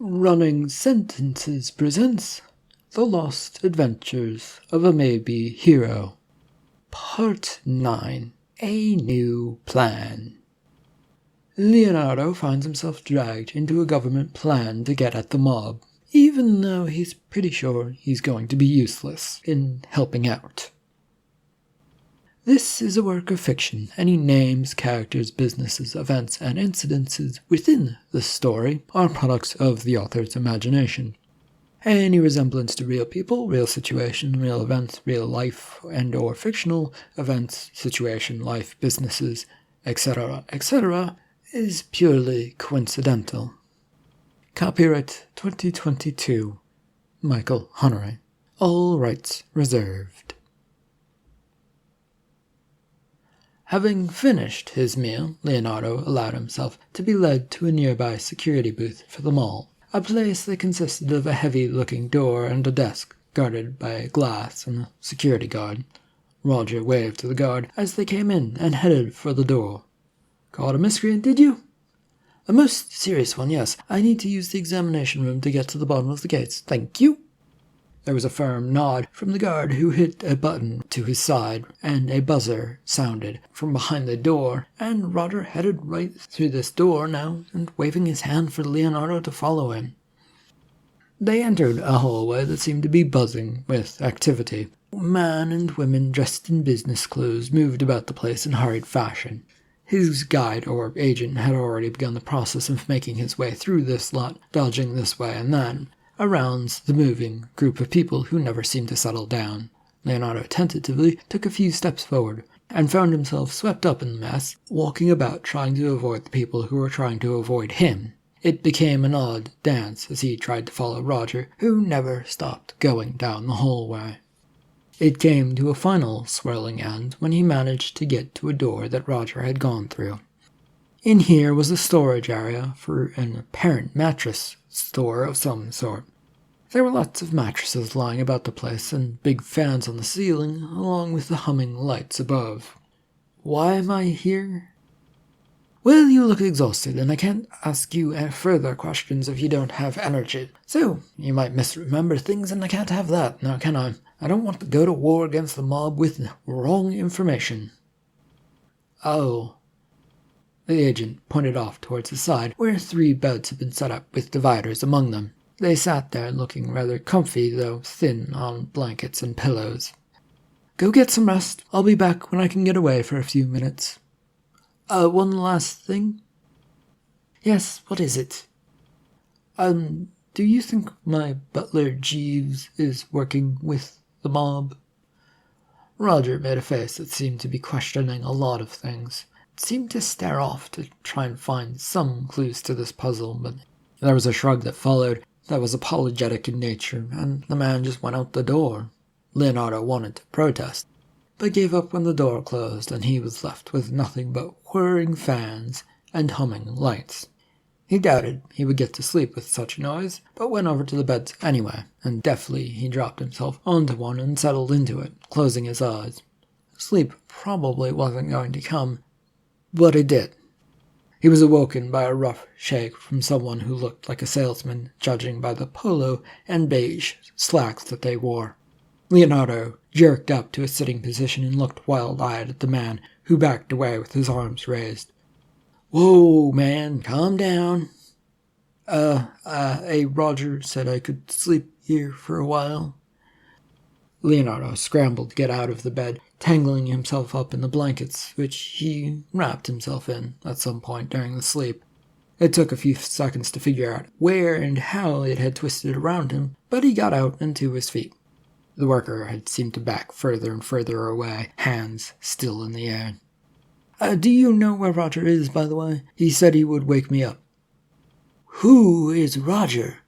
Running Sentences presents The Lost Adventures of a Maybe Hero, Part 9, A New Plan. Leonardo finds himself dragged into a government plan to get at the mob, even though he's pretty sure he's going to be useless in helping out. This is a work of fiction. Any names, characters, businesses, events, and incidences within the story are products of the author's imagination. Any resemblance to real people, real situation, real events, real life, and or fictional events, situation, life, businesses, etc., etc., is purely coincidental. Copyright 2022, Michael Hunnery. All rights reserved. Having finished his meal, Leonardo allowed himself to be led to a nearby security booth for the mall, a place that consisted of a heavy-looking door and a desk guarded by a glass and a security guard. Roger waved to the guard as they came in and headed for the door. "Caught a miscreant, did you?" "A most serious one, yes. I need to use the examination room to get to the bottom of the gates. Thank you." There was a firm nod from the guard, who hit a button to his side, and a buzzer sounded from behind the door, and Roger headed right through this door now, and waving his hand for Leonardo to follow him. They entered a hallway that seemed to be buzzing with activity. Men and women dressed in business clothes moved about the place in hurried fashion. His guide or agent had already begun the process of making his way through this lot, dodging this way and that, around the moving group of people who never seemed to settle down. Leonardo tentatively took a few steps forward, and found himself swept up in the mess, walking about trying to avoid the people who were trying to avoid him. It became an odd dance as he tried to follow Roger, who never stopped going down the hallway. It came to a final swirling end when he managed to get to a door that Roger had gone through. In here was a storage area for an apparent mattress store of some sort. There were lots of mattresses lying about the place and big fans on the ceiling, along with the humming lights above. "Why am I here?" "Well, you look exhausted, and I can't ask you further questions if you don't have energy. So, you might misremember things, and I can't have that, now can I? I don't want to go to war against the mob with wrong information." "Oh." The agent pointed off towards the side, where 3 beds had been set up with dividers among them. They sat there looking rather comfy, though thin on blankets and pillows. "Go get some rest. I'll be back when I can get away for a few minutes." One last thing?" "Yes, what is it?" Do you think my butler Jeeves is working with the mob?" Roger made a face that seemed to be questioning a lot of things. It seemed to stare off to try and find some clues to this puzzle, but there was a shrug that followed that was apologetic in nature, and the man just went out the door. Leonardo wanted to protest, but gave up when the door closed and he was left with nothing but whirring fans and humming lights. He doubted he would get to sleep with such noise, but went over to the beds anyway, and deftly he dropped himself onto one and settled into it, closing his eyes. Sleep probably wasn't going to come, but it did. He was awoken by a rough shake from someone who looked like a salesman, judging by the polo and beige slacks that they wore. Leonardo jerked up to a sitting position and looked wild-eyed at the man, who backed away with his arms raised. "Whoa, man, calm down." Roger said I could sleep here for a while." Leonardo scrambled to get out of the bed, tangling himself up in the blankets, which he wrapped himself in at some point during the sleep. It took a few seconds to figure out where and how it had twisted around him, but he got out and to his feet. The worker had seemed to back further and further away, hands still in the air. Do you know where Roger is, by the way? He said he would wake me up." "Who is Roger?"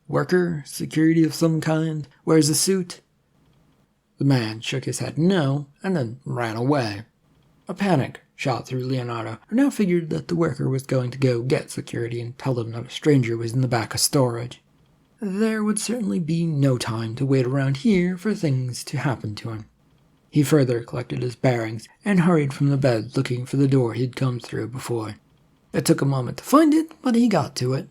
"Worker, security of some kind, wears a suit." The man shook his head no, and then ran away. A panic shot through Leonardo, who now figured that the worker was going to go get security and tell them that a stranger was in the back of storage. There would certainly be no time to wait around here for things to happen to him. He further collected his bearings and hurried from the bed looking for the door he'd come through before. It took a moment to find it, but he got to it.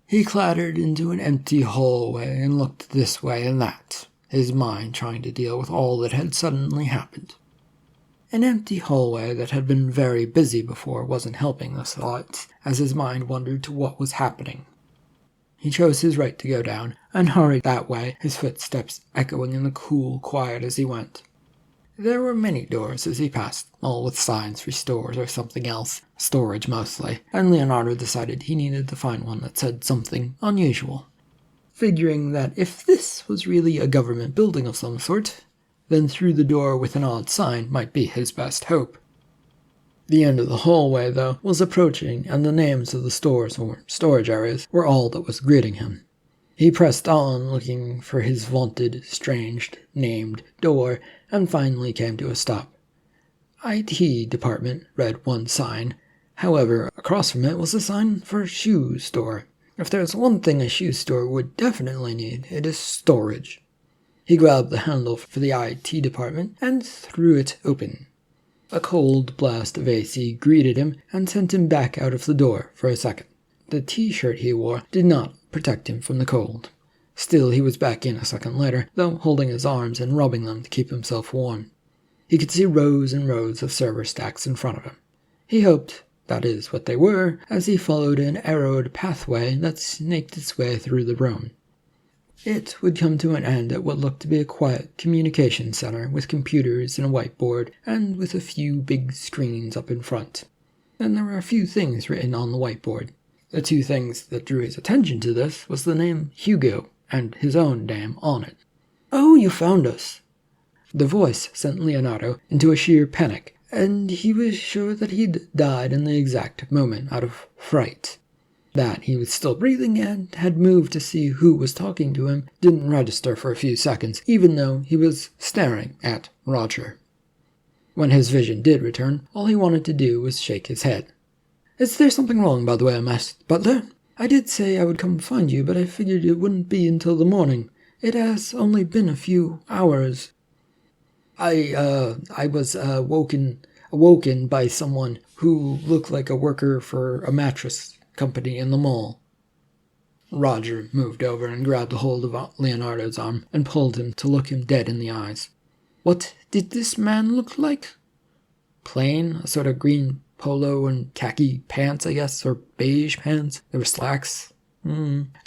He clattered into an empty hallway and looked this way and that, his mind trying to deal with all that had suddenly happened. An empty hallway that had been very busy before wasn't helping this thought, as his mind wandered to what was happening. He chose his right to go down, and hurried that way, his footsteps echoing in the cool quiet as he went. There were many doors as he passed, all with signs for stores or something else, storage mostly, and Leonardo decided he needed to find one that said something unusual. Figuring that if this was really a government building of some sort, then through the door with an odd sign might be his best hope. The end of the hallway, though, was approaching, and the names of the stores or storage areas were all that was greeting him. He pressed on, looking for his vaunted, strange, named door, and finally came to a stop. IT department, read one sign. However, across from it was a sign for shoe store. If there's one thing a shoe store would definitely need, it is storage. He grabbed the handle for the IT department and threw it open. A cold blast of AC greeted him and sent him back out of the door for a second. The t-shirt he wore did not protect him from the cold. Still, he was back in a second later, though holding his arms and rubbing them to keep himself warm. He could see rows and rows of server stacks in front of him. He hoped that is what they were, as he followed an arrowed pathway that snaked its way through the room. It would come to an end at what looked to be a quiet communication center with computers and a whiteboard, and with a few big screens up in front. Then there were a few things written on the whiteboard. The two things that drew his attention to this was the name Hugo, and his own name on it. "Oh, you found us!" The voice sent Leonardo into a sheer panic, and he was sure that he'd died in the exact moment out of fright. That he was still breathing and had moved to see who was talking to him didn't register for a few seconds, even though he was staring at Roger. When his vision did return, all he wanted to do was shake his head. "Is there something wrong, by the way, Master Butler? I did say I would come find you, but I figured it wouldn't be until the morning. It has only been a few hours." I was awoken by someone who looked like a worker for a mattress company in the mall." Roger moved over and grabbed a hold of Leonardo's arm and pulled him to look him dead in the eyes. "What did this man look like?" "Plain, a sort of green polo and khaki pants, I guess, or beige pants. There were slacks.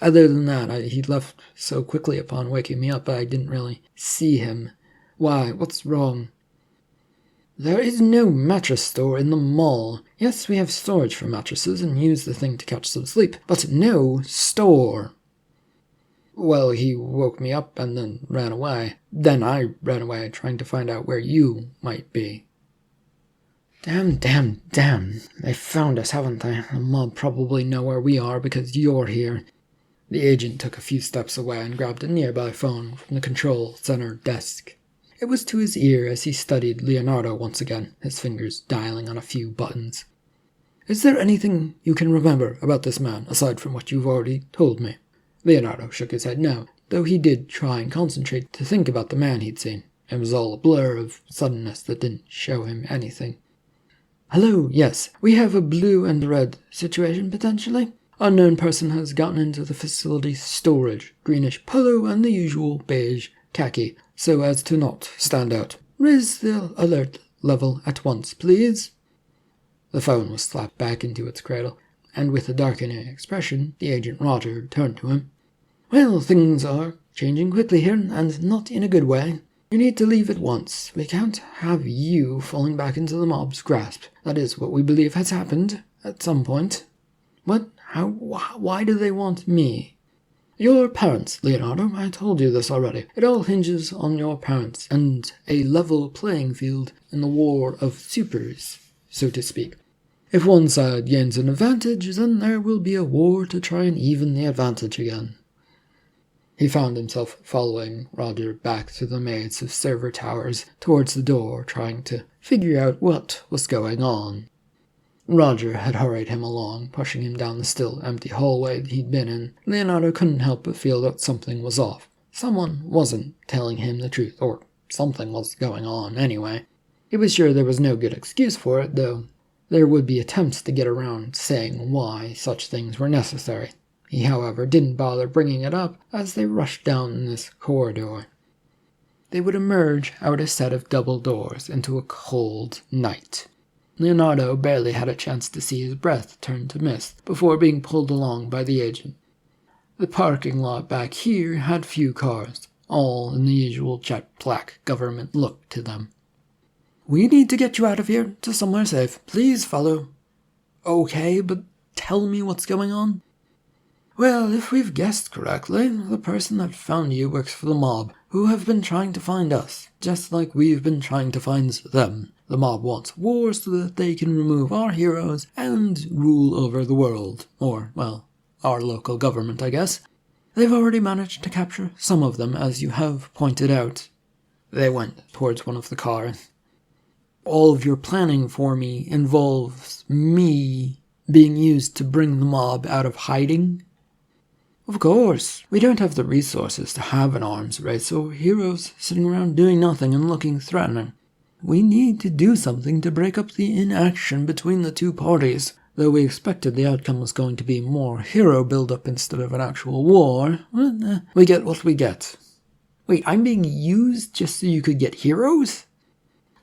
Other than that, he left so quickly upon waking me up I didn't really see him. Why, what's wrong?" "There is no mattress store in the mall. Yes, we have storage for mattresses and use the thing to catch some sleep, but no store." "Well, he woke me up and then ran away. Then I ran away, trying to find out where you might be." Damn. They found us, haven't they? The mob probably know where we are because you're here." The agent took a few steps away and grabbed a nearby phone from the control center desk. It was to his ear as he studied Leonardo once again, his fingers dialing on a few buttons. "Is there anything you can remember about this man, aside from what you've already told me?" Leonardo shook his head no, though he did try and concentrate to think about the man he'd seen. It was all a blur of suddenness that didn't show him anything. "Hello, yes. We have a blue and red situation, potentially. Unknown person has gotten into the facility's storage, greenish polo and the usual beige khaki, so as to not stand out. Raise the alert level at once, please." The phone was slapped back into its cradle, and with a darkening expression, the agent Roger turned to him. "Well, things are changing quickly here, and not in a good way. You need to leave at once. We can't have you falling back into the mob's grasp. That is what we believe has happened, at some point." "What? How? Why do they want me?" "Your parents, Leonardo. I told you this already. It all hinges on your parents, and a level playing field in the war of supers, so to speak. If one side gains an advantage, then there will be a war to try and even the advantage again." He found himself following Roger back through the maze of server towers towards the door, trying to figure out what was going on. Roger had hurried him along, pushing him down the still empty hallway he'd been in. Leonardo couldn't help but feel that something was off. Someone wasn't telling him the truth, or something was going on anyway. He was sure there was no good excuse for it, though there would be attempts to get around saying why such things were necessary. He, however, didn't bother bringing it up as they rushed down this corridor. They would emerge out a set of double doors into a cold night. Leonardo barely had a chance to see his breath turn to mist before being pulled along by the agent. The parking lot back here had few cars, all in the usual jet black government look to them. "We need to get you out of here to somewhere safe. Please follow." "Okay, but tell me what's going on." "Well, if we've guessed correctly, the person that found you works for the mob, who have been trying to find us, just like we've been trying to find them. The mob wants war so that they can remove our heroes and rule over the world. Or, well, our local government, I guess. They've already managed to capture some of them, as you have pointed out." They went towards one of the cars. "All of your planning for me involves me being used to bring the mob out of hiding?" "Of course. We don't have the resources to have an arms race or heroes sitting around doing nothing and looking threatening. We need to do something to break up the inaction between the two parties. Though we expected the outcome was going to be more hero build-up instead of an actual war, we get what we get." "Wait, I'm being used just so you could get heroes?"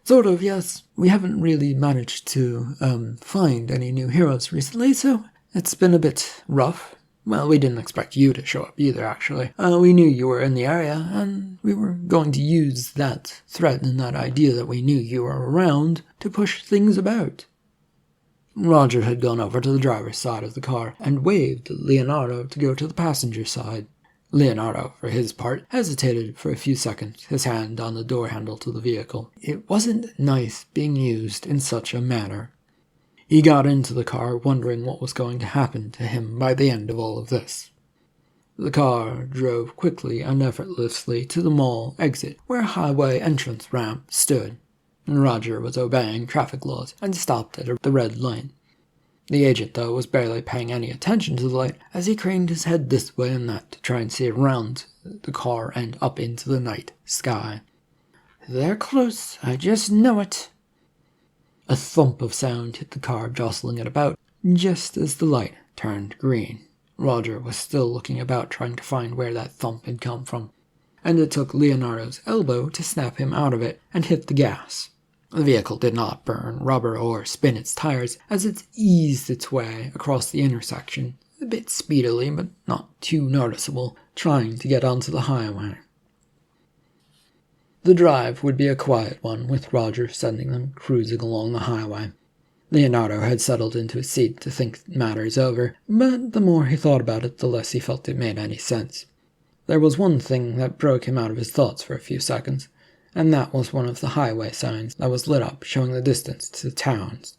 "Sort of, yes. We haven't really managed to find any new heroes recently, so it's been a bit rough. Well, we didn't expect you to show up either, actually. We knew you were in the area, and we were going to use that threat and that idea that we knew you were around to push things about." Roger had gone over to the driver's side of the car and waved at Leonardo to go to the passenger side. Leonardo, for his part, hesitated for a few seconds, his hand on the door handle to the vehicle. It wasn't nice being used in such a manner. He got into the car wondering what was going to happen to him by the end of all of this. The car drove quickly and effortlessly to the mall exit, where a highway entrance ramp stood. Roger was obeying traffic laws and stopped at the red light. The agent, though, was barely paying any attention to the light as he craned his head this way and that to try and see around the car and up into the night sky. "They're close, I just know it." A thump of sound hit the car, jostling it about, just as the light turned green. Roger was still looking about, trying to find where that thump had come from, and it took Leonardo's elbow to snap him out of it and hit the gas. The vehicle did not burn rubber or spin its tires as it eased its way across the intersection, a bit speedily but not too noticeable, trying to get onto the highway. The drive would be a quiet one, with Roger sending them cruising along the highway. Leonardo had settled into his seat to think matters over, but the more he thought about it, the less he felt it made any sense. There was one thing that broke him out of his thoughts for a few seconds, and that was one of the highway signs that was lit up showing the distance to the towns.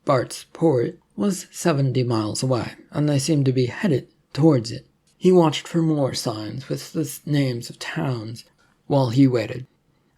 Bart's Port was 70 miles away, and they seemed to be headed towards it. He watched for more signs with the names of towns while he waited,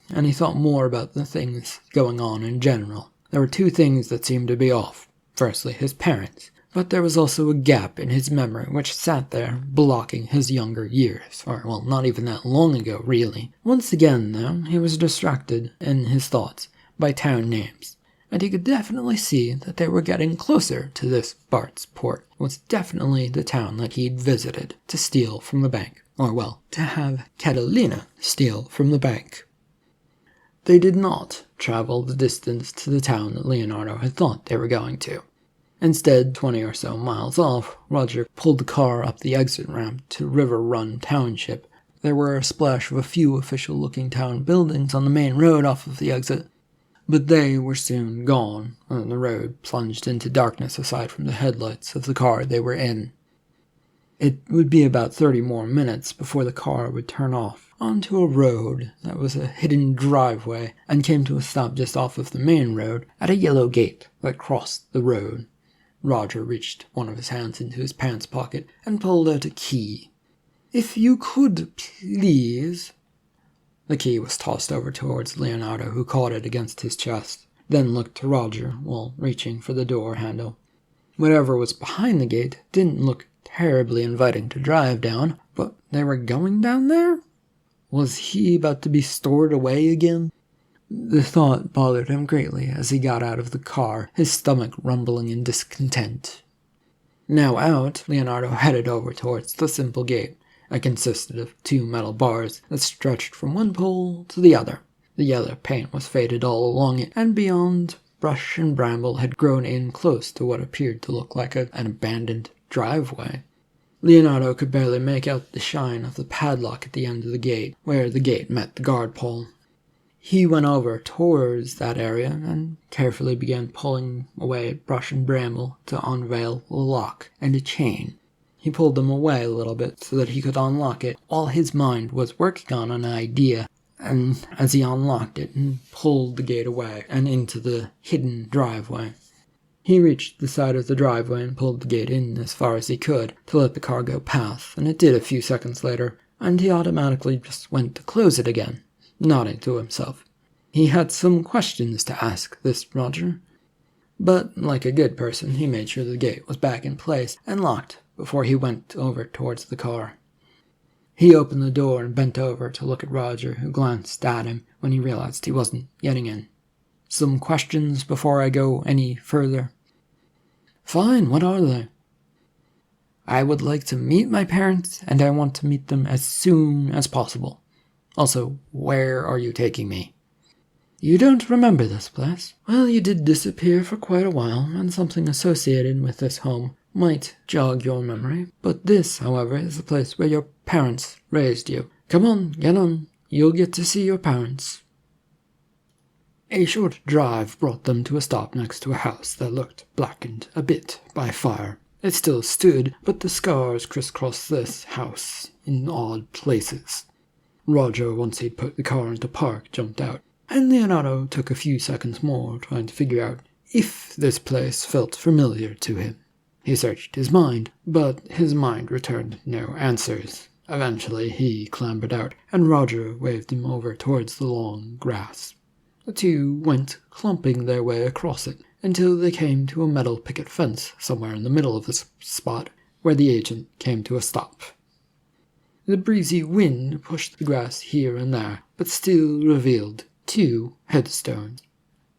and he thought more about the things going on in general. There were two things that seemed to be off. Firstly, his parents, but there was also a gap in his memory which sat there, blocking his younger years, or, well, not even that long ago, really. Once again, though, he was distracted in his thoughts by town names, and he could definitely see that they were getting closer to this Bart's Port. It was definitely the town that he'd visited to steal from the bank, or, well, to have Catalina steal from the bank. They did not travel the distance to the town that Leonardo had thought they were going to. Instead, 20 or so miles off, Roger pulled the car up the exit ramp to River Run Township. There were a splash of a few official-looking town buildings on the main road off of the exit, but they were soon gone, and the road plunged into darkness aside from the headlights of the car they were in. It would be about 30 more minutes before the car would turn off onto a road that was a hidden driveway and came to a stop just off of the main road at a yellow gate that crossed the road. Roger reached one of his hands into his pants pocket and pulled out a key. "If you could, please." The key was tossed over towards Leonardo, who caught it against his chest, then looked to Roger while reaching for the door handle. Whatever was behind the gate didn't look terribly inviting to drive down, but they were going down there? Was he about to be stored away again? The thought bothered him greatly as he got out of the car, his stomach rumbling in discontent. Now out, Leonardo headed over towards the simple gate. It consisted of 2 metal bars that stretched from one pole to the other. The yellow paint was faded all along it, and beyond, brush and bramble had grown in close to what appeared to look like an abandoned driveway. Leonardo could barely make out the shine of the padlock at the end of the gate, where the gate met the guard pole. He went over towards that area and carefully began pulling away at brush and bramble to unveil a lock and a chain. He pulled them away a little bit so that he could unlock it while his mind was working on an idea, and as he unlocked it and pulled the gate away and into the hidden driveway. He reached the side of the driveway and pulled the gate in as far as he could to let the car go past, and it did a few seconds later, and he automatically just went to close it again, nodding to himself. He had some questions to ask this Roger, but like a good person, he made sure the gate was back in place and locked before he went over towards the car. He opened the door and bent over to look at Roger, who glanced at him when he realized he wasn't getting in. Some questions before I go any further? Fine, what are they? I would like to meet my parents, and I want to meet them as soon as possible. Also, where are you taking me? You don't remember this place? Well, you did disappear for quite a while, and something associated with this home might jog your memory. But this, however, is the place where your parents raised you. Come on, get on. You'll get to see your parents. A short drive brought them to a stop next to a house that looked blackened a bit by fire. It still stood, but the scars crisscrossed this house in odd places. Roger, once he'd put the car into park, jumped out, and Leonardo took a few seconds more trying to figure out if this place felt familiar to him. He searched his mind, but his mind returned no answers. Eventually he clambered out, and Roger waved him over towards the long grass. The two went clumping their way across it until they came to a metal picket fence somewhere in the middle of this spot, where the agent came to a stop. The breezy wind pushed the grass here and there, but still revealed 2 headstones.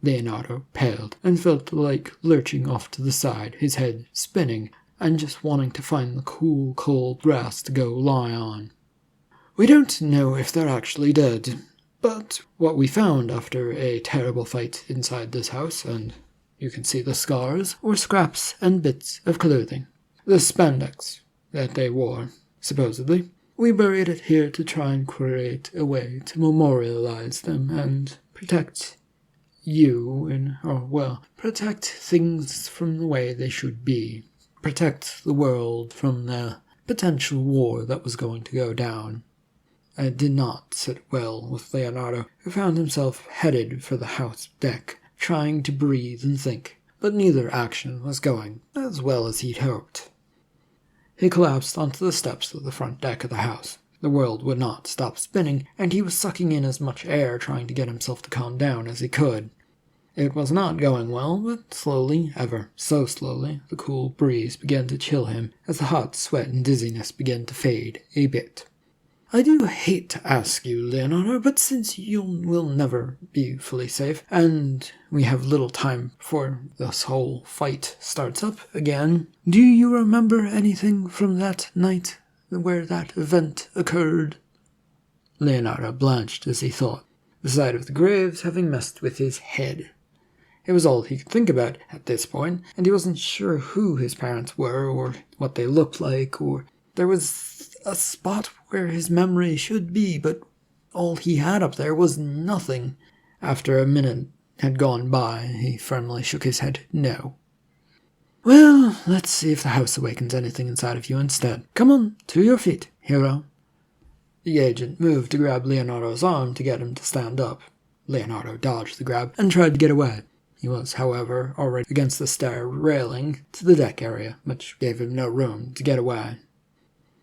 Leonardo paled and felt like lurching off to the side, his head spinning, and just wanting to find the cool, cold grass to go lie on. We don't know if they're actually dead, but what we found after a terrible fight inside this house, and you can see the scars, were scraps and bits of clothing. The spandex that they wore, supposedly. We buried it here to try and create a way to memorialize them and protect protect things from the way they should be. Protect the world from the potential war that was going to go down. It did not sit well with Leonardo, who found himself headed for the house deck, trying to breathe and think, but neither action was going as well as he'd hoped. He collapsed onto the steps of the front deck of the house. The world would not stop spinning, and he was sucking in as much air trying to get himself to calm down as he could. It was not going well, but slowly, ever so slowly, the cool breeze began to chill him as the hot sweat and dizziness began to fade a bit. I do hate to ask you, Leonardo, but since you will never be fully safe, and we have little time before this whole fight starts up again, do you remember anything from that night where that event occurred? Leonardo blanched as he thought, the sight of the graves having messed with his head. It was all he could think about at this point, and he wasn't sure who his parents were, or what they looked like, or there was a spot where his memory should be, but all he had up there was nothing. After a minute had gone by, he firmly shook his head no. Well, let's see if the house awakens anything inside of you instead. Come on, to your feet, hero. The agent moved to grab Leonardo's arm to get him to stand up. Leonardo dodged the grab and tried to get away. He was, however, already against the stair railing to the deck area, which gave him no room to get away.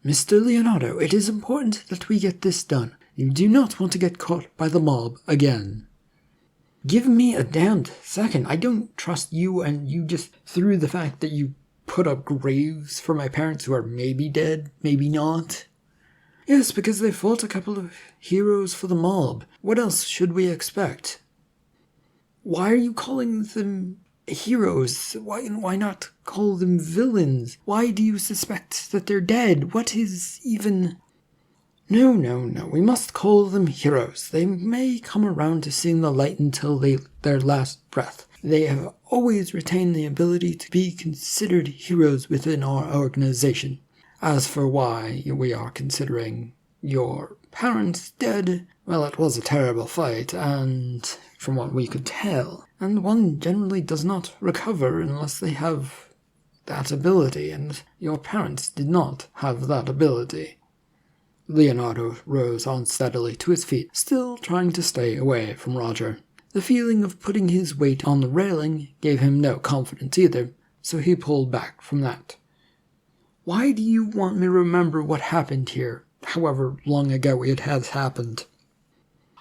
Mr. Leonardo, it is important that we get this done. You do not want to get caught by the mob again. Give me a damned second. I don't trust you, and you just through the fact that you put up graves for my parents who are maybe dead, maybe not. Yes, because they fought a couple of heroes for the mob. What else should we expect? Why are you calling them Heroes, why not call them villains? Why do you suspect that they're dead? What is even... No, we must call them heroes. They may come around to seeing the light until their last breath. They have always retained the ability to be considered heroes within our organization. As for why we are considering your parents dead, well, it was a terrible fight, and from what we could tell, and one generally does not recover unless they have that ability, and your parents did not have that ability. Leonardo rose unsteadily to his feet, still trying to stay away from Roger. The feeling of putting his weight on the railing gave him no confidence either, so he pulled back from that. Why do you want me to remember what happened here, however long ago it has happened?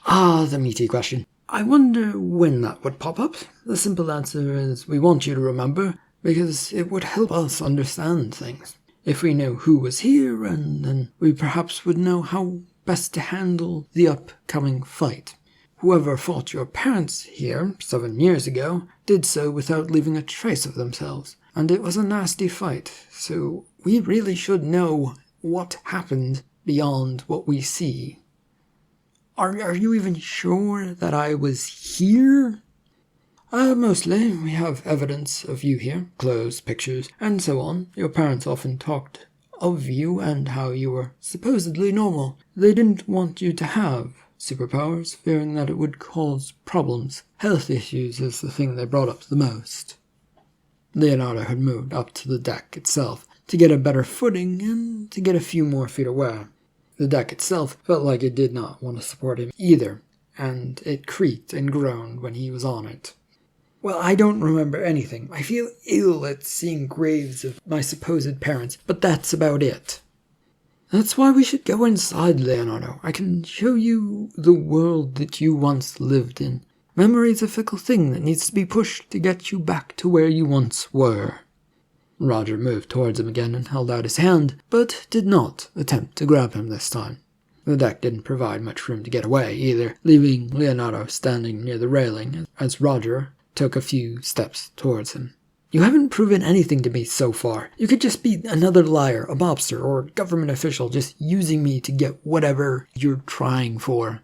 Ah, the meaty question. I wonder when that would pop up. The simple answer is we want you to remember, because it would help us understand things. If we knew who was here, and then we perhaps would know how best to handle the upcoming fight. Whoever fought your parents here 7 years ago did so without leaving a trace of themselves, and it was a nasty fight, so we really should know what happened beyond what we see. Are you even sure that I was here? Mostly. We have evidence of you here, clothes, pictures, and so on. Your parents often talked of you and how you were supposedly normal. They didn't want you to have superpowers, fearing that it would cause problems. Health issues is the thing they brought up the most. Leonardo had moved up to the deck itself to get a better footing and to get a few more feet away. The deck itself felt like it did not want to support him either, and it creaked and groaned when he was on it. Well, I don't remember anything. I feel ill at seeing graves of my supposed parents, but that's about it. That's why we should go inside, Leonardo. I can show you the world that you once lived in. Memory is a fickle thing that needs to be pushed to get you back to where you once were. Roger moved towards him again and held out his hand, but did not attempt to grab him this time. The deck didn't provide much room to get away either, leaving Leonardo standing near the railing as Roger took a few steps towards him. You haven't proven anything to me so far. You could just be another liar, a mobster, or a government official just using me to get whatever you're trying for.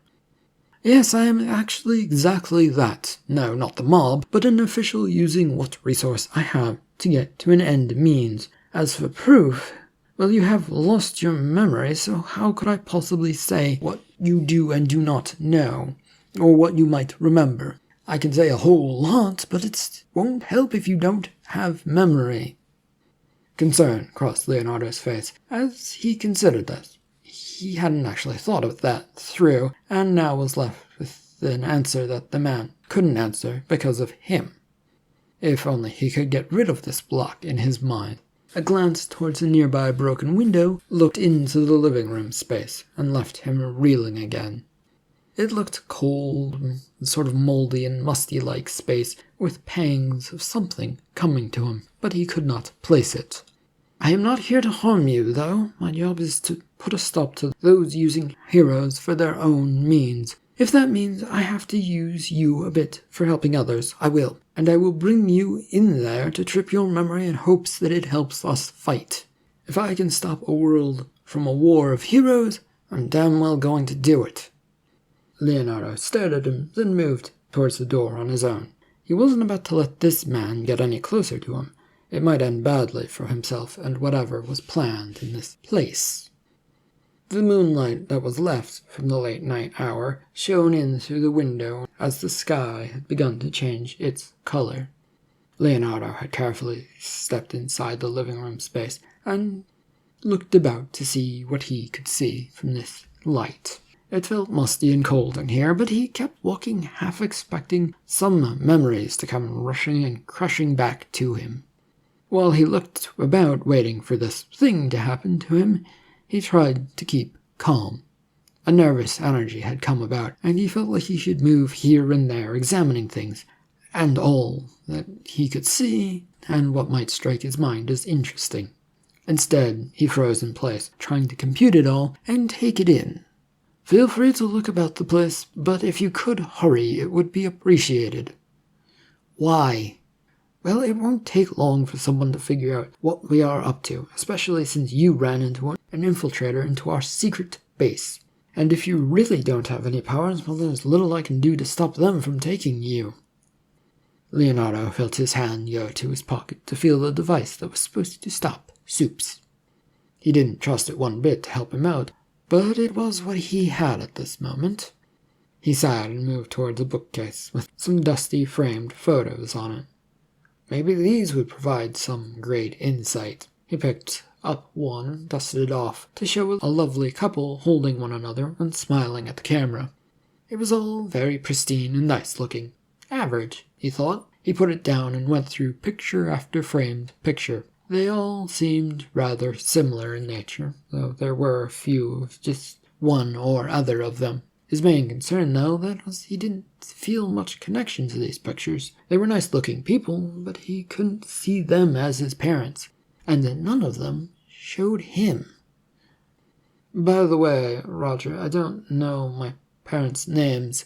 Yes, I am actually exactly that. No, not the mob, but an official using what resource I have to get to an end means. As for proof, well, you have lost your memory, so how could I possibly say what you do and do not know, or what you might remember? I can say a whole lot, but it won't help if you don't have memory. Concern crossed Leonardo's face as he considered this. He hadn't actually thought of that through, and now was left with an answer that the man couldn't answer because of him. If only he could get rid of this block in his mind. A glance towards a nearby broken window looked into the living room space and left him reeling again. It looked cold, and sort of moldy and musty-like space, with pangs of something coming to him, but he could not place it. I am not here to harm you, though. My job is to put a stop to those using heroes for their own means. If that means I have to use you a bit for helping others, I will. And I will bring you in there to trip your memory in hopes that it helps us fight. If I can stop a world from a war of heroes, I'm damn well going to do it. Leonardo stared at him, then moved towards the door on his own. He wasn't about to let this man get any closer to him. It might end badly for himself and whatever was planned in this place. The moonlight that was left from the late night hour shone in through the window as the sky had begun to change its color. Leonardo had carefully stepped inside the living room space and looked about to see what he could see from this light. It felt musty and cold in here, but he kept walking, half expecting some memories to come rushing and crushing back to him. While he looked about, waiting for this thing to happen to him, he tried to keep calm. A nervous energy had come about, and he felt like he should move here and there, examining things, and all that he could see, and what might strike his mind as interesting. Instead, he froze in place, trying to compute it all and take it in. Feel free to look about the place, but if you could hurry, it would be appreciated. Why? Well, it won't take long for someone to figure out what we are up to, especially since you ran into an infiltrator into our secret base. And if you really don't have any powers, well, there's little I can do to stop them from taking you. Leonardo felt his hand go to his pocket to feel the device that was supposed to stop Soups. He didn't trust it one bit to help him out, but it was what he had at this moment. He sighed and moved towards a bookcase with some dusty framed photos on it. Maybe these would provide some great insight. He picked up one and dusted it off to show a lovely couple holding one another and smiling at the camera. It was all very pristine and nice looking. Average, he thought. He put it down and went through picture after framed picture. They all seemed rather similar in nature, though there were a few of just one or other of them. His main concern, though, that was he didn't feel much connection to these pictures. They were nice-looking people, but he couldn't see them as his parents, and none of them showed him. By the way, Roger, I don't know my parents' names.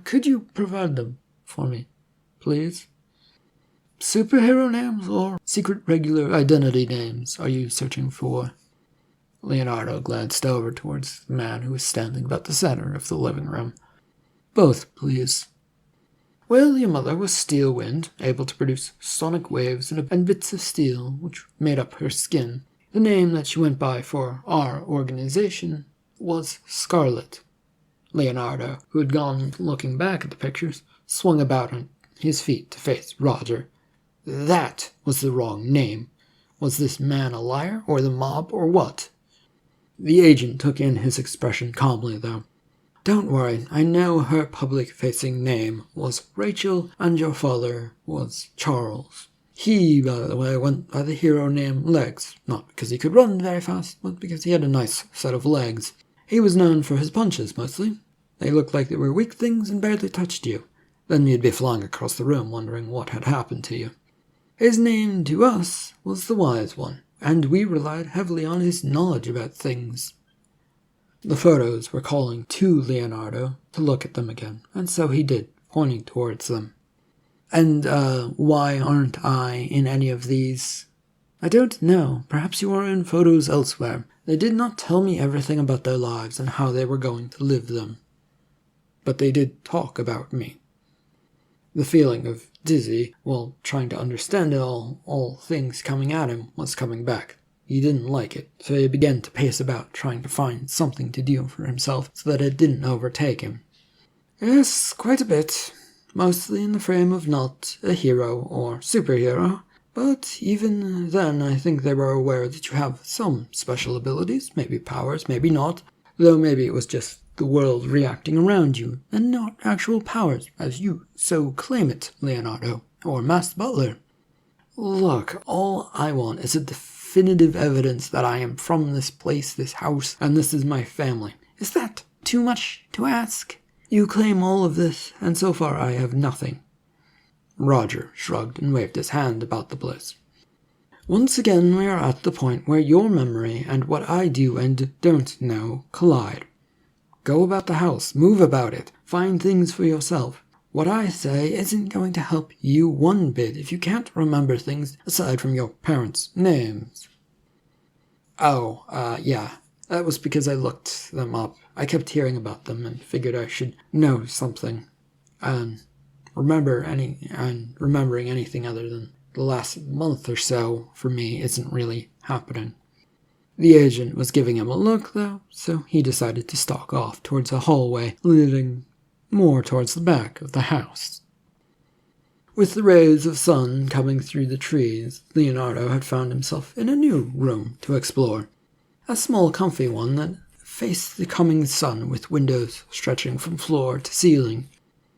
Could you provide them for me, please? Superhero names or secret regular identity names are you searching for? Leonardo glanced over towards the man who was standing about the center of the living room. Both, please. Well, your mother was Steel-Wind, able to produce sonic waves and bits of steel, which made up her skin. The name that she went by for our organization was Scarlet. Leonardo, who had gone looking back at the pictures, swung about on his feet to face Roger. That was the wrong name. Was this man a liar, or the mob, or what? The agent took in his expression calmly, though. Don't worry, I know her public-facing name was Rachel, and your father was Charles. He, by the way, went by the hero name Legs, not because he could run very fast, but because he had a nice set of legs. He was known for his punches, mostly. They looked like they were weak things and barely touched you. Then you'd be flying across the room wondering what had happened to you. His name, to us, was the Wise One, and we relied heavily on his knowledge about things. The photos were calling to Leonardo to look at them again, and so he did, pointing towards them. And, why aren't I in any of these? I don't know. Perhaps you are in photos elsewhere. They did not tell me everything about their lives and how they were going to live them. But they did talk about me. The feeling of dizzy, while trying to understand it all things coming at him, was coming back. He didn't like it, so he began to pace about, trying to find something to do for himself so that it didn't overtake him. Yes, quite a bit. Mostly in the frame of not a hero or superhero, but even then I think they were aware that you have some special abilities, maybe powers, maybe not, though maybe it was just the world reacting around you, and not actual powers, as you so claim it, Leonardo, or Master Butler. Look, all I want is a definitive evidence that I am from this place, this house, and this is my family. Is that too much to ask? You claim all of this, and so far I have nothing. Roger shrugged and waved his hand about the place. Once again we are at the point where your memory and what I do and don't know collide. Go about the house, move about it, find things for yourself. What I say isn't going to help you one bit if you can't remember things aside from your parents' names. Oh, yeah, that was because I looked them up. I kept hearing about them and figured I should know something. And remembering anything other than the last month or so for me isn't really happening. The agent was giving him a look, though, so he decided to stalk off towards a hallway leading more towards the back of the house. With the rays of sun coming through the trees, Leonardo had found himself in a new room to explore. A small, comfy one that faced the coming sun with windows stretching from floor to ceiling.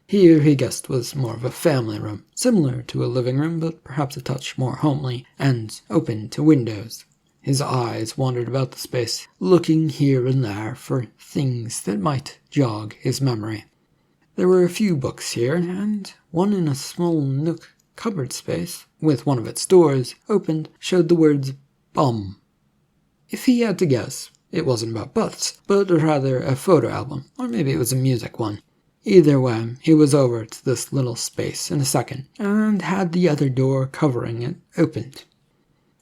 Here, he guessed, was more of a family room, similar to a living room, but perhaps a touch more homely and open to windows. His eyes wandered about the space, looking here and there for things that might jog his memory. There were a few books here, and one in a small nook cupboard space, with one of its doors opened, showed the words bum. If he had to guess, it wasn't about butts, but rather a photo album, or maybe it was a music one. Either way, he was over to this little space in a second, and had the other door covering it opened.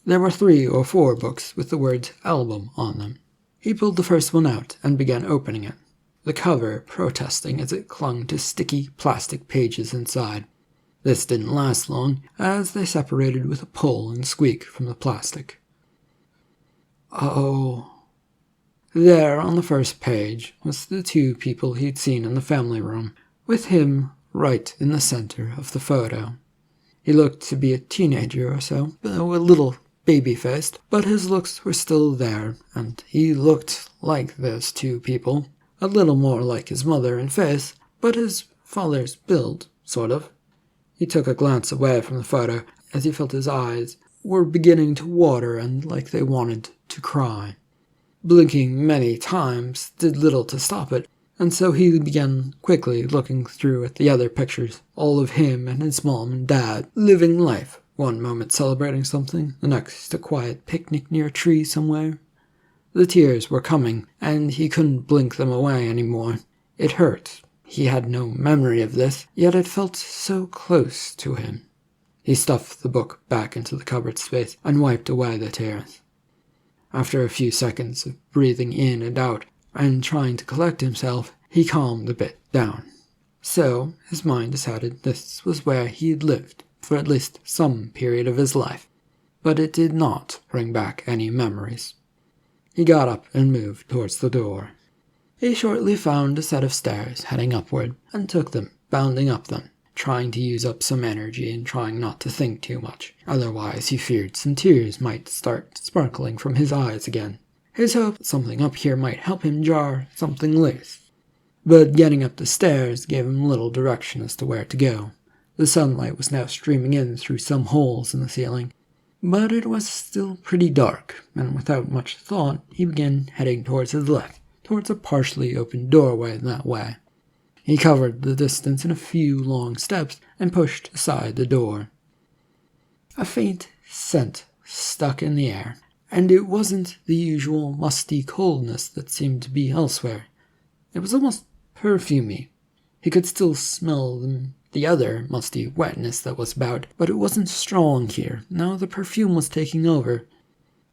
There were 3 or 4 books with the words album on them. He pulled the first one out and began opening it, the cover protesting as it clung to sticky plastic pages inside. This didn't last long, as they separated with a pull and squeak from the plastic. Oh. There, on the first page, was the 2 people he'd seen in the family room, with him right in the center of the photo. He looked to be a teenager or so, though a little baby-faced, but his looks were still there, and he looked like those 2 people, a little more like his mother in face, but his father's build, sort of. He took a glance away from the photo as he felt his eyes were beginning to water and like they wanted to cry. Blinking many times did little to stop it, and so he began quickly looking through at the other pictures, all of him and his mom and dad, living life, one moment celebrating something, the next a quiet picnic near a tree somewhere. The tears were coming, and he couldn't blink them away anymore. It hurt. He had no memory of this, yet it felt so close to him. He stuffed the book back into the cupboard space and wiped away the tears. After a few seconds of breathing in and out and trying to collect himself, he calmed a bit down. So his mind decided this was where he had lived for at least some period of his life, but it did not bring back any memories. He got up and moved towards the door. He shortly found a set of stairs heading upward and took them, bounding up them, trying to use up some energy and trying not to think too much. Otherwise, he feared some tears might start sparkling from his eyes again. His hope that something up here might help him jar something loose. But getting up the stairs gave him little direction as to where to go. The sunlight was now streaming in through some holes in the ceiling, but it was still pretty dark, and without much thought, he began heading towards his left, towards a partially open doorway that way. He covered the distance in a few long steps and pushed aside the door. A faint scent stuck in the air, and it wasn't the usual musty coldness that seemed to be elsewhere. It was almost perfumey. He could still smell the other musty wetness that was about, but it wasn't strong here. Now the perfume was taking over.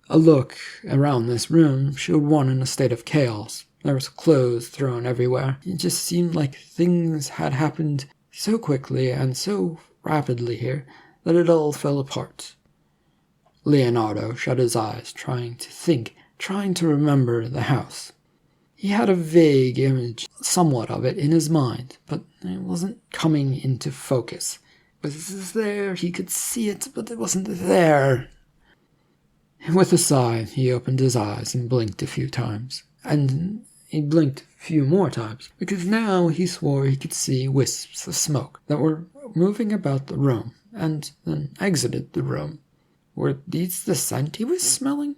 A look around this room showed one in a state of chaos. There was clothes thrown everywhere. It just seemed like things had happened so quickly and so rapidly here that it all fell apart. Leonardo shut his eyes, trying to think, trying to remember the house. He had a vague image, somewhat of it, in his mind, but it wasn't coming into focus. It was there, he could see it, but it wasn't there. With a sigh, he opened his eyes and blinked a few times. And he blinked a few more times, because now he swore he could see wisps of smoke that were moving about the room, and then exited the room. Were these the scent he was smelling?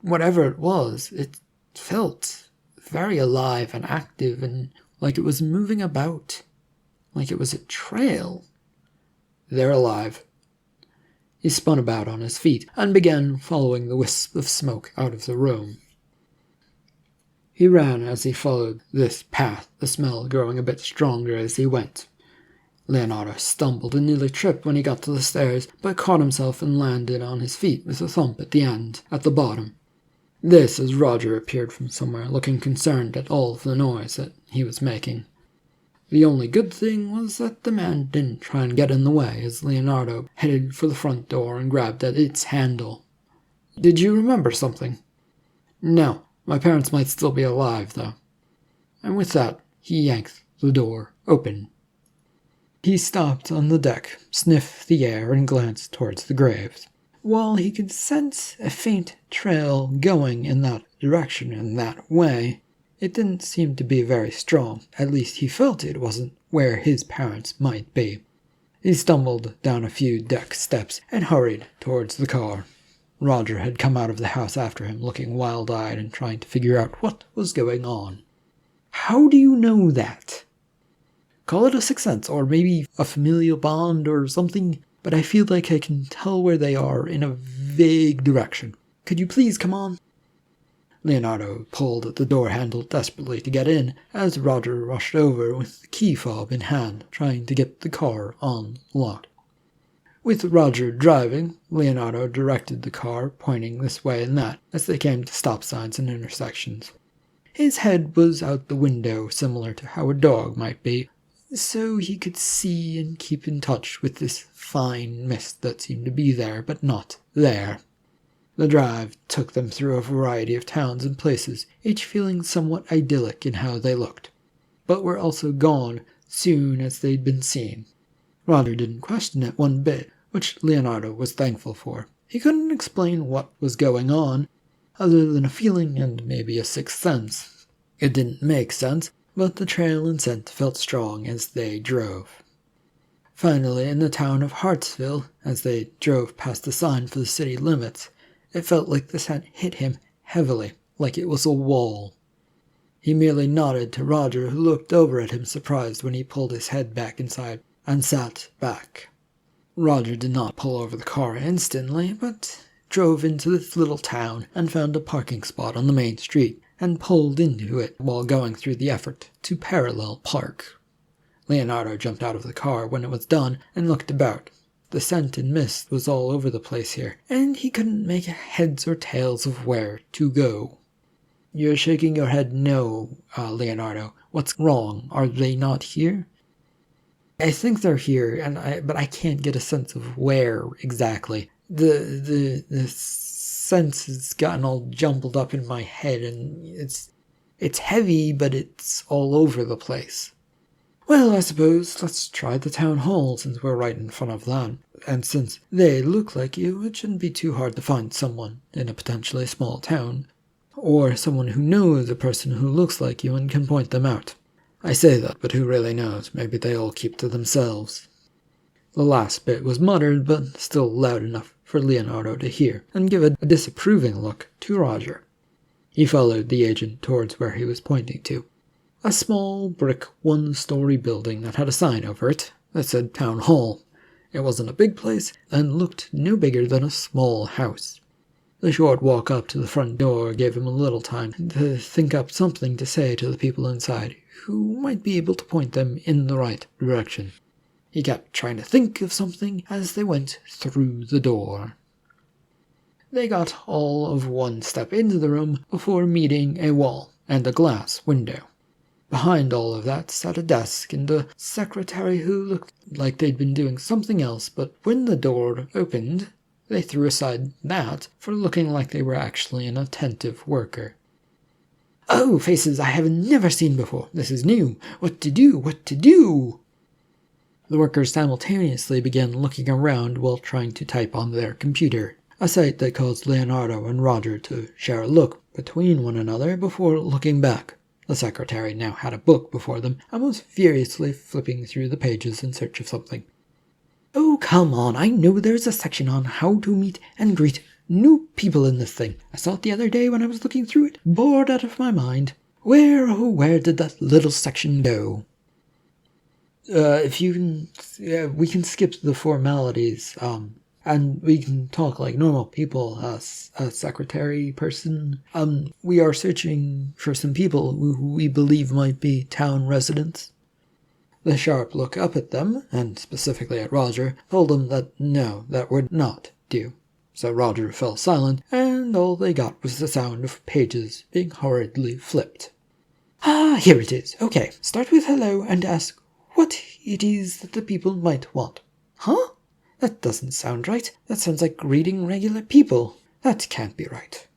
Whatever it was, it felt very alive and active, and like it was moving about, like it was a trail. They're alive. He spun about on his feet and began following the wisp of smoke out of the room. He ran as he followed this path, the smell growing a bit stronger as he went. Leonardo stumbled and nearly tripped when he got to the stairs, but caught himself and landed on his feet with a thump at the end, at the bottom. This as Roger appeared from somewhere, looking concerned at all of the noise that he was making. The only good thing was that the man didn't try and get in the way as Leonardo headed for the front door and grabbed at its handle. "Did you remember something?" "No, my parents might still be alive, though." And with that, he yanked the door open. He stopped on the deck, sniffed the air, and glanced towards the graves. While he could sense a faint trail going in that direction in that way, it didn't seem to be very strong. At least he felt it wasn't where his parents might be. He stumbled down a few deck steps and hurried towards the car. Roger had come out of the house after him, looking wild-eyed and trying to figure out what was going on. "How do you know that?" "Call it a sixth sense, or maybe a familial bond or something, but I feel like I can tell where they are in a vague direction. Could you please come on?" Leonardo pulled at the door handle desperately to get in as Roger rushed over with the key fob in hand, trying to get the car unlocked. With Roger driving, Leonardo directed the car, pointing this way and that as they came to stop signs and intersections. His head was out the window, similar to how a dog might be, so he could see and keep in touch with this fine mist that seemed to be there, but not there. The drive took them through a variety of towns and places, each feeling somewhat idyllic in how they looked, but were also gone soon as they'd been seen. Roger didn't question it one bit, which Leonardo was thankful for. He couldn't explain what was going on, other than a feeling and maybe a sixth sense. It didn't make sense, but the trail and scent felt strong as they drove. Finally, in the town of Hartsville, as they drove past the sign for the city limits, it felt like the scent hit him heavily, like it was a wall. He merely nodded to Roger, who looked over at him surprised when he pulled his head back inside and sat back. Roger did not pull over the car instantly, but drove into this little town and found a parking spot on the main street and pulled into it while going through the effort to parallel park. Leonardo jumped out of the car when it was done and looked about. The scent and mist was all over the place here, and he couldn't make heads or tails of where to go. "You're shaking your head no, Leonardo. What's wrong? Are they not here?" "I think they're here, but I can't get a sense of where exactly. The sense has gotten all jumbled up in my head, and it's heavy, but it's all over the place." "Well, I suppose let's try the town hall, since we're right in front of that. And since they look like you, it shouldn't be too hard to find someone in a potentially small town, or someone who knows a person who looks like you and can point them out. I say that, but who really knows? Maybe they all keep to themselves." The last bit was muttered, but still loud enough for Leonardo to hear, and give a disapproving look to Roger. He followed the agent towards where he was pointing to. A small brick one-story building that had a sign over it that said Town Hall. It wasn't a big place, and looked no bigger than a small house. The short walk up to the front door gave him a little time to think up something to say to the people inside, who might be able to point them in the right direction. He kept trying to think of something as they went through the door. They got all of one step into the room before meeting a wall and a glass window. Behind all of that sat a desk and a secretary who looked like they'd been doing something else, but when the door opened, they threw aside that for looking like they were actually an attentive worker. "Oh, faces I have never seen before. This is new. What to do? What to do?" The workers simultaneously began looking around while trying to type on their computer, a sight that caused Leonardo and Roger to share a look between one another before looking back. The secretary now had a book before them and was furiously flipping through the pages in search of something. "Oh, come on, I know there's a section on how to meet and greet new people in this thing. I saw it the other day when I was looking through it, bored out of my mind. Where did that little section go?" If you can, we can skip the formalities, and we can talk like normal people, a secretary person. We are searching for some people who we believe might be town residents." The sharp look up at them, and specifically at Roger, told him that no, that would not do. So Roger fell silent, and all they got was the sound of pages being hurriedly flipped. "Ah, here it is. Okay, start with hello and ask what it is that the people might want." "Huh? That doesn't sound right. That sounds like greeting regular people. That can't be right."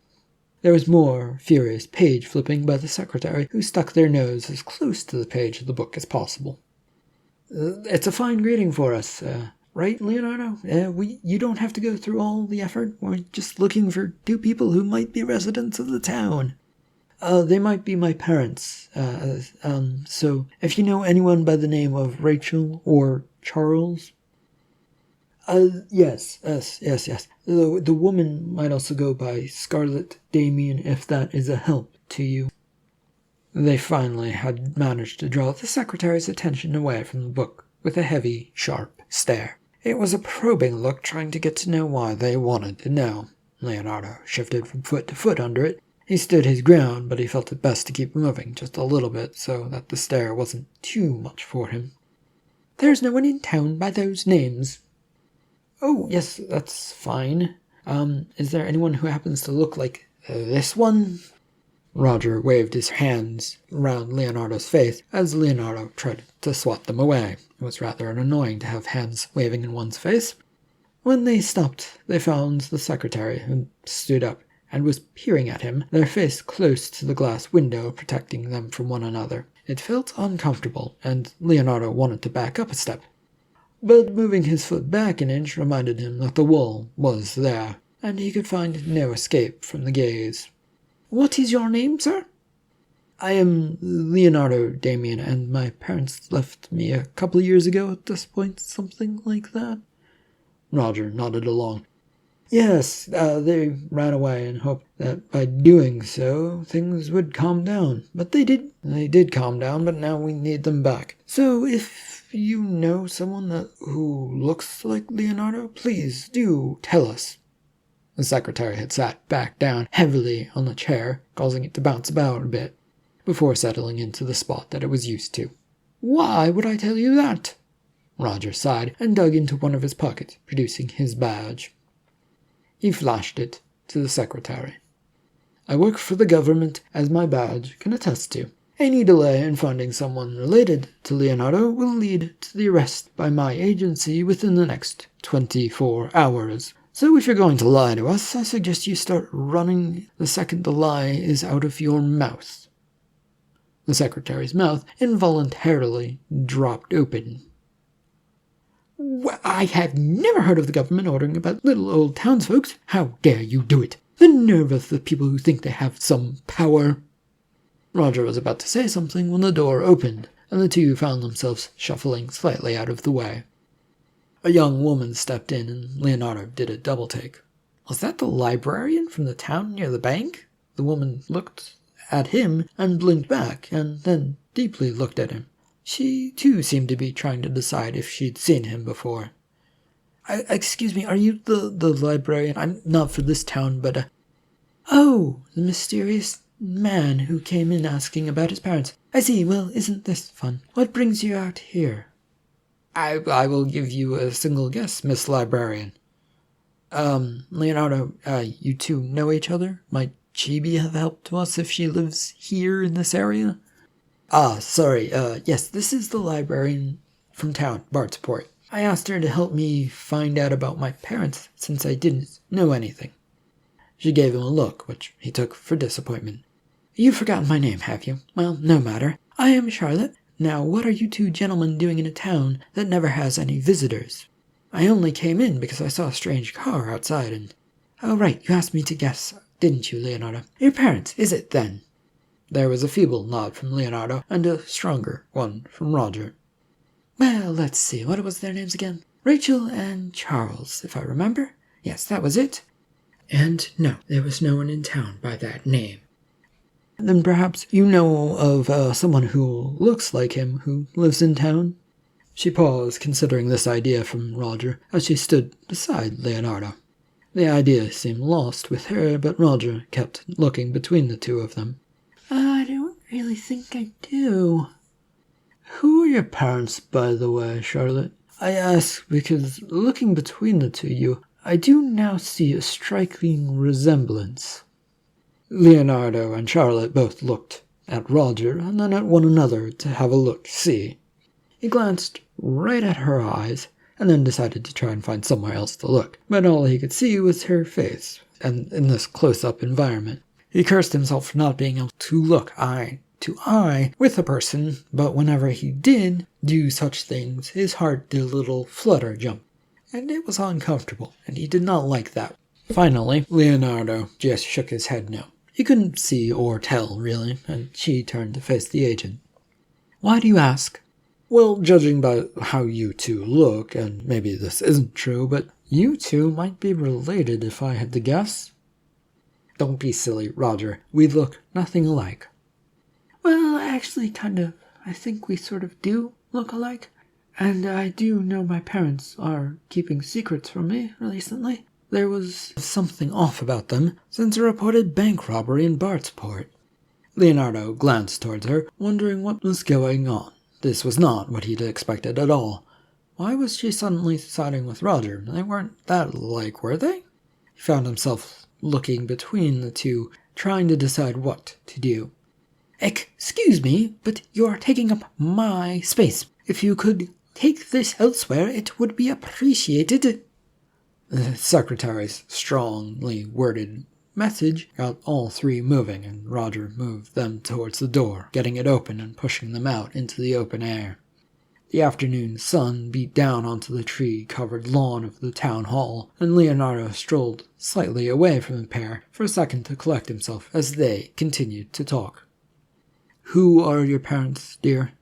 There was more furious page flipping by the secretary, who stuck their nose as close to the page of the book as possible. "It's a fine greeting for us, right, Leonardo? You don't have to go through all the effort. We're just looking for two people who might be residents of the town. They might be my parents, so if you know anyone by the name of Rachel or Charles..." Yes. The woman might also go by Scarlet Damien, if that is a help to you." They finally had managed to draw the secretary's attention away from the book with a heavy, sharp stare. It was a probing look, trying to get to know why they wanted to know. Leonardo shifted from foot to foot under it, He stood his ground, but he felt it best to keep moving just a little bit so that the stare wasn't too much for him. "There's no one in town by those names." "Oh, yes, that's fine. Is there anyone who happens to look like this one?" Roger waved his hands around Leonardo's face as Leonardo tried to swat them away. It was rather annoying to have hands waving in one's face. When they stopped, they found the secretary, who stood up and was peering at him, their face close to the glass window protecting them from one another. It felt uncomfortable, and Leonardo wanted to back up a step. But moving his foot back an inch reminded him that the wall was there, and he could find no escape from the gaze. "What is your name, sir?" "I am Leonardo Damien, and my parents left me a couple of years ago at this point, something like that." Roger nodded along. "Yes, they ran away and hoped that by doing so, things would calm down. But they did. They did calm down, but now we need them back. So if you know someone who looks like Leonardo, please do tell us." The secretary had sat back down heavily on the chair, causing it to bounce about a bit, before settling into the spot that it was used to. "Why would I tell you that?" Roger sighed and dug into one of his pockets, producing his badge. He flashed it to the secretary. "I work for the government, as my badge can attest to. Any delay in finding someone related to Leonardo will lead to the arrest by my agency within the next 24 hours. So if you're going to lie to us, I suggest you start running the second the lie is out of your mouth." The secretary's mouth involuntarily dropped open. "I have never heard of the government ordering about little old townsfolk. How dare you do it? The nerve of the people who think they have some power." Roger was about to say something when the door opened, and the two found themselves shuffling slightly out of the way. A young woman stepped in, and Leonardo did a double-take. Was that the librarian from the town near the bank? The woman looked at him and blinked back, and then deeply looked at him. She, too, seemed to be trying to decide if she'd seen him before. Excuse me, are you the librarian? I'm not for this town, but, Oh, the mysterious man who came in asking about his parents. I see. Well, isn't this fun? What brings you out here?" I will give you a single guess, Miss Librarian." Leonardo, you two know each other? Might Chibi have helped to us if she lives here in this area?" Sorry, yes, this is the librarian from town, Bartsport. I asked her to help me find out about my parents, since I didn't know anything." She gave him a look, which he took for disappointment. "You've forgotten my name, have you? Well, no matter. I am Charlotte. Now, what are you two gentlemen doing in a town that never has any visitors? I only came in because I saw a strange car outside and... Oh, right, you asked me to guess, didn't you, Leonardo? Your parents, is it, then?" There was a feeble nod from Leonardo, and a stronger one from Roger. "Well, let's see, what was their names again? Rachel and Charles, if I remember. Yes, that was it. And no, there was no one in town by that name." "Then perhaps you know of someone who looks like him who lives in town?" She paused, considering this idea from Roger, as she stood beside Leonardo. The idea seemed lost with her, but Roger kept looking between the two of them. "I don't really think I do." "Who are your parents, by the way, Charlotte? I ask because, looking between the two of you, I do now see a striking resemblance." Leonardo and Charlotte both looked at Roger and then at one another to have a look-see. He glanced right at her eyes and then decided to try and find somewhere else to look, but all he could see was her face, and in this close-up environment. He cursed himself for not being able to look eye to eye with a person, but whenever he did do such things, his heart did a little flutter jump, and it was uncomfortable, and he did not like that. Finally, Leonardo just shook his head no. He couldn't see or tell, really, and she turned to face the agent. "Why do you ask?" "Well, judging by how you two look, and maybe this isn't true, but you two might be related if I had to guess." "Don't be silly, Roger. We look nothing alike." "Well, actually, I think we sort of do look alike. And I do know my parents are keeping secrets from me recently. There was something off about them since a reported bank robbery in Bartsport. Leonardo glanced towards her, wondering what was going on. This was not what he'd expected at all. Why was she suddenly siding with Roger? They weren't that alike, were they? He found himself looking between the two, trying to decide what to do. "Excuse me, but you're taking up my space. If you could take this elsewhere, it would be appreciated." The secretary's strongly worded message got all three moving, and Roger moved them towards the door, getting it open and pushing them out into the open air. The afternoon sun beat down onto the tree-covered lawn of the town hall, and Leonardo strolled slightly away from the pair for a second to collect himself as they continued to talk. "Who are your parents, dear?"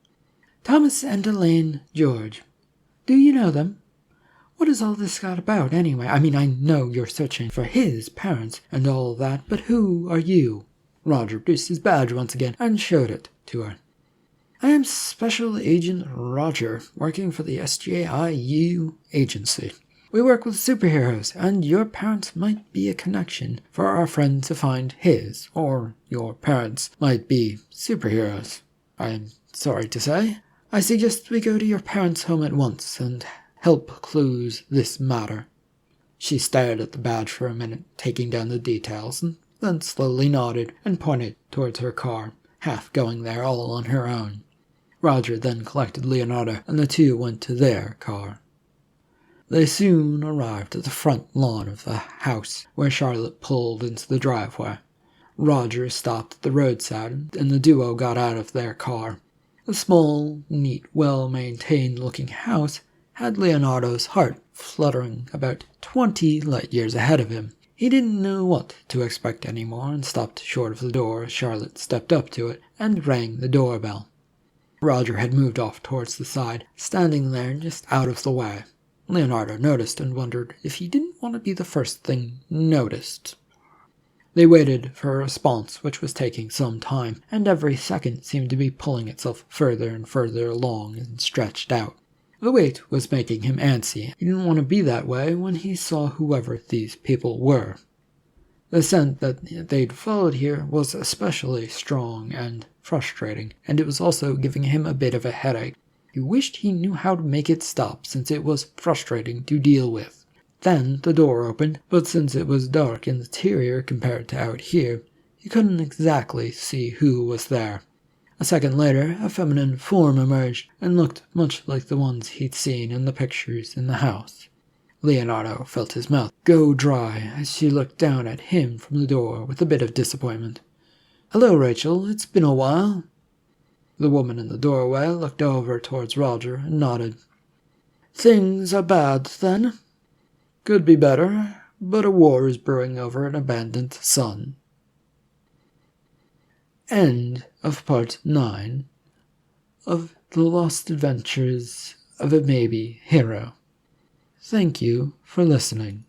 "Thomas and Elaine George. Do you know them? What is all this got about, anyway? I mean, I know you're searching for his parents and all that, but who are you?" Roger produced his badge once again and showed it to her. "I am Special Agent Roger, working for the SJIU agency. We work with superheroes, and your parents might be a connection for our friend to find his, or your parents might be superheroes, I am sorry to say. I suggest we go to your parents' home at once and help clues this matter." She stared at the badge for a minute, taking down the details, and then slowly nodded and pointed towards her car, half going there all on her own. Roger then collected Leonardo, and the two went to their car. They soon arrived at the front lawn of the house, where Charlotte pulled into the driveway. Roger stopped at the roadside, and the duo got out of their car. The small, neat, well-maintained looking house had Leonardo's heart fluttering about 20 light-years ahead of him. He didn't know what to expect anymore and stopped short of the door as Charlotte stepped up to it and rang the doorbell. Roger had moved off towards the side, standing there just out of the way. Leonardo noticed and wondered if he didn't want to be the first thing noticed. They waited for a response, which was taking some time, and every second seemed to be pulling itself further and further along and stretched out. The wait was making him antsy. He didn't want to be that way when he saw whoever these people were. The scent that they'd followed here was especially strong and frustrating, and it was also giving him a bit of a headache. He wished he knew how to make it stop, since it was frustrating to deal with. Then the door opened, but since it was dark in the interior compared to out here, he couldn't exactly see who was there. A second later, a feminine form emerged and looked much like the ones he'd seen in the pictures in the house. Leonardo felt his mouth go dry as she looked down at him from the door with a bit of disappointment. "Hello, Rachel. It's been a while." The woman in the doorway looked over towards Roger and nodded. "Things are bad, then?" "Could be better, but a war is brewing over an abandoned son." End of part 9 of The Lost Adventures of a Maybe Hero. Thank you for listening.